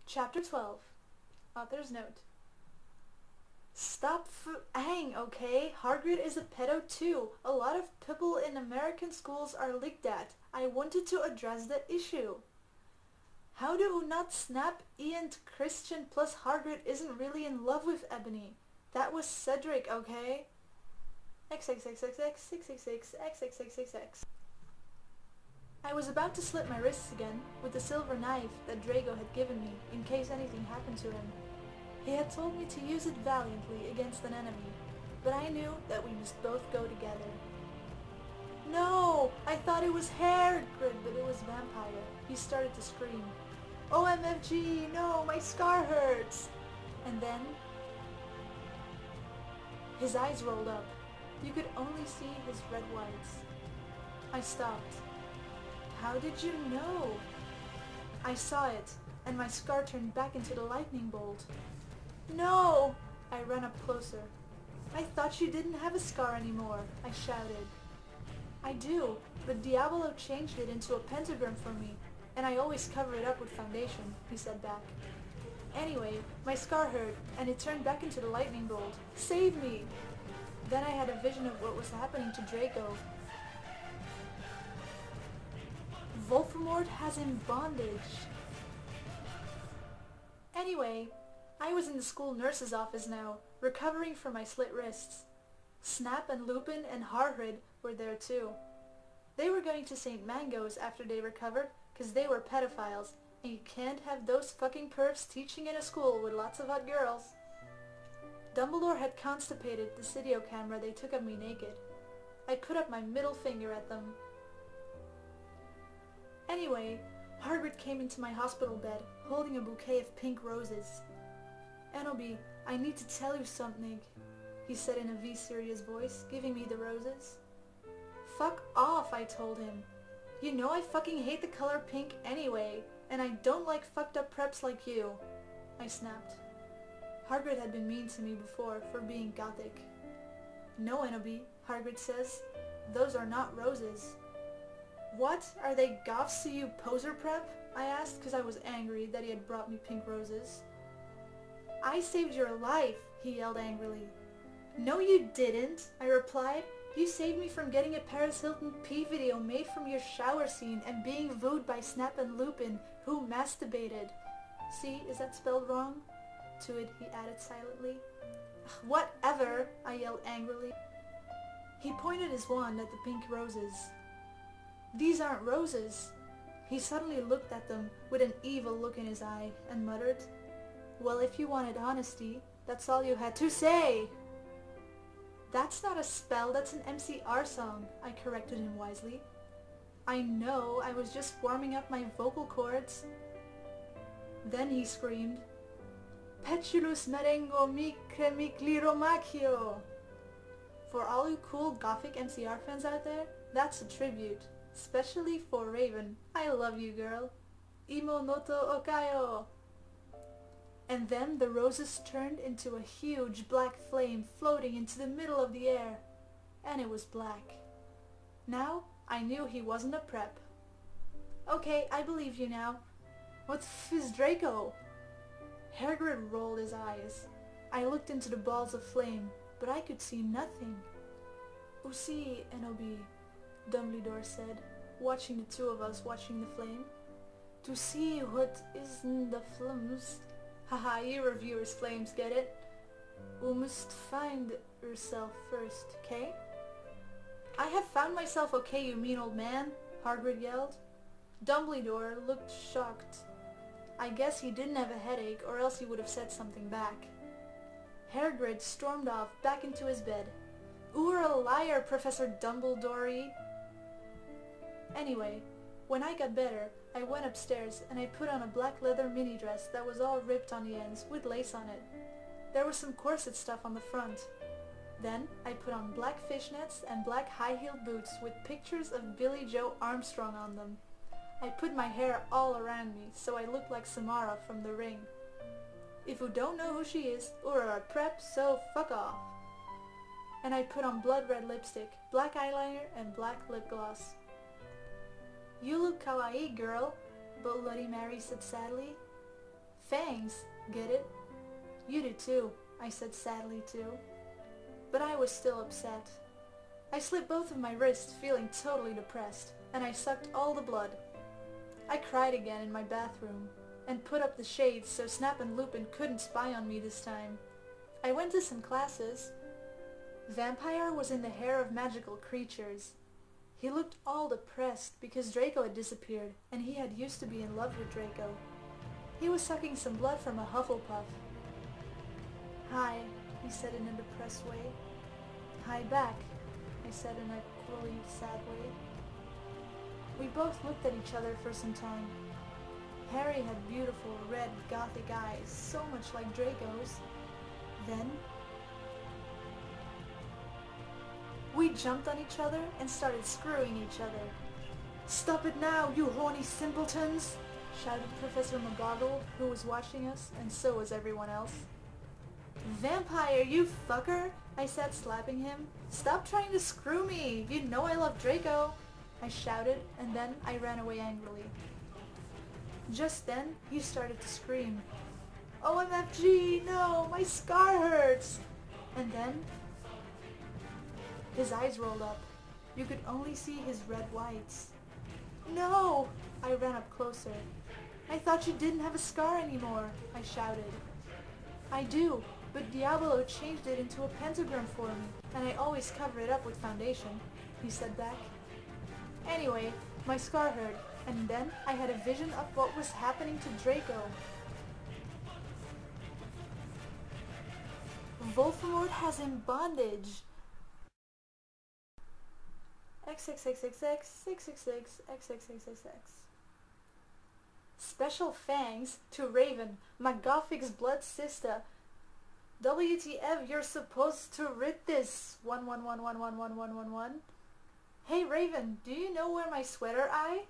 Chapter 12. Author's note. Stop f***ing, okay? Hagrid is a pedo too. A lot of people in American schools are like that. I wanted to address the issue. How do we not snap Ian to Christian plus Hagrid isn't really in love with Ebony? That was Cedric, okay? XXXXX666XXXXX. I was about to slit my wrists again with the silver knife that Draco had given me in case anything happened to him. He had told me to use it valiantly against an enemy, but I knew that we must both go together. No! I thought it was Hagrid, but it was Vampire. He started to scream. OMFG! No! My scar hurts! And then his eyes rolled up. You could only see his red whites. I stopped. How did you know? I saw it, and my scar turned back into the lightning bolt. No! I ran up closer. I thought you didn't have a scar anymore, I shouted. I do, but Diablo changed it into a pentagram for me, and I always cover it up with foundation, he said back. Anyway, my scar hurt, and it turned back into the lightning bolt. Save me! Then I had a vision of what was happening to Draco. Volfemort has him bondage. Anyway, I was in the school nurse's office now, recovering from my slit wrists. Snap and Lupin and Hagrid were there too. They were going to St. Mango's after they recovered, cause they were pedophiles, and you can't have those fucking pervs teaching in a school with lots of hot girls. Dumbledore had constipated the video camera they took of me naked. I put up my middle finger at them. Anyway, Hagrid came into my hospital bed, holding a bouquet of pink roses. Enoby, I need to tell you something, he said in a V-serious voice, giving me the roses. Fuck off, I told him. You know I fucking hate the color pink anyway, and I don't like fucked up preps like you. I snapped. Hagrid had been mean to me before for being gothic. No, Enoby, Hagrid says. Those are not roses. What? Are they goths to you, poser prep? I asked because I was angry that he had brought me pink roses. I saved your life, he yelled angrily. No you didn't, I replied. You saved me from getting a Paris Hilton pee video made from your shower scene and being wooed by Snap and Lupin, who masturbated. See, is that spelled wrong? To it he added silently. Whatever, I yelled angrily. He pointed his wand at the pink roses. These aren't roses. He suddenly looked at them with an evil look in his eye and muttered, Well, if you wanted honesty, that's all you had to say. That's not a spell, that's an MCR song, I corrected him wisely. I know, I was just warming up my vocal cords. Then he screamed, Petulus merengo micre micliromachio. For all you cool gothic MCR fans out there, that's a tribute. Especially for Raven. I love you, girl. Imo noto okayo. And then the roses turned into a huge black flame floating into the middle of the air. And it was black. Now, I knew he wasn't a prep. Okay, I believe you now. What the f is Draco? Hagrid rolled his eyes. I looked into the balls of flame, but I could see nothing. Usi, Enoby, Dumbledore said, watching the two of us watching the flame. To see what is in the flames. Haha, you reviewers flames, get it? We must find yourself first, okay? I have found myself okay, you mean old man, Hagrid yelled. Dumbledore looked shocked. I guess he didn't have a headache, or else he would have said something back. Hagrid stormed off back into his bed. You're a liar, Professor Dumbledore. Anyway, when I got better, I went upstairs and I put on a black leather mini dress that was all ripped on the ends with lace on it. There was some corset stuff on the front. Then I put on black fishnets and black high-heeled boots with pictures of Billy Joe Armstrong on them. I put my hair all around me so I looked like Samara from The Ring. If you don't know who she is, you're a prep, so fuck off. And I put on blood red lipstick, black eyeliner, and black lip gloss. You look kawaii, girl, Bloody Mary said sadly. Fangs, get it? You do too, I said sadly too. But I was still upset. I slit both of my wrists, feeling totally depressed, and I sucked all the blood. I cried again in my bathroom, and put up the shades so Snap and Lupin couldn't spy on me this time. I went to some classes. Vampire was in the hair of magical creatures. He looked all depressed because Draco had disappeared, and he had used to be in love with Draco. He was sucking some blood from a Hufflepuff. Hi, he said in a depressed way. Hi back, I said in a cruelly sad way. We both looked at each other for some time. Harry had beautiful, red, gothic eyes, so much like Draco's. Then, we jumped on each other and started screwing each other. "Stop it now, you horny simpletons!" shouted Professor McGoggle, who was watching us, and so was everyone else. "Vampire, you fucker!" I said, slapping him. "Stop trying to screw me! You know I love Draco!" I shouted, and then I ran away angrily. Just then, he started to scream. "OMFG, no! My scar hurts!" And then, his eyes rolled up. You could only see his red whites. "No!" I ran up closer. "I thought you didn't have a scar anymore," I shouted. "I do, but Diablo changed it into a pentagram for me, and I always cover it up with foundation," he said back. Anyway, my scar hurt, and then I had a vision of what was happening to Draco. Volfemort has in bondage. XXXXX. Special thanks to Raven, my Gothic's blood sister. WTF, you're supposed to read this. 111111111. Hey Raven, do you know where my sweater eye?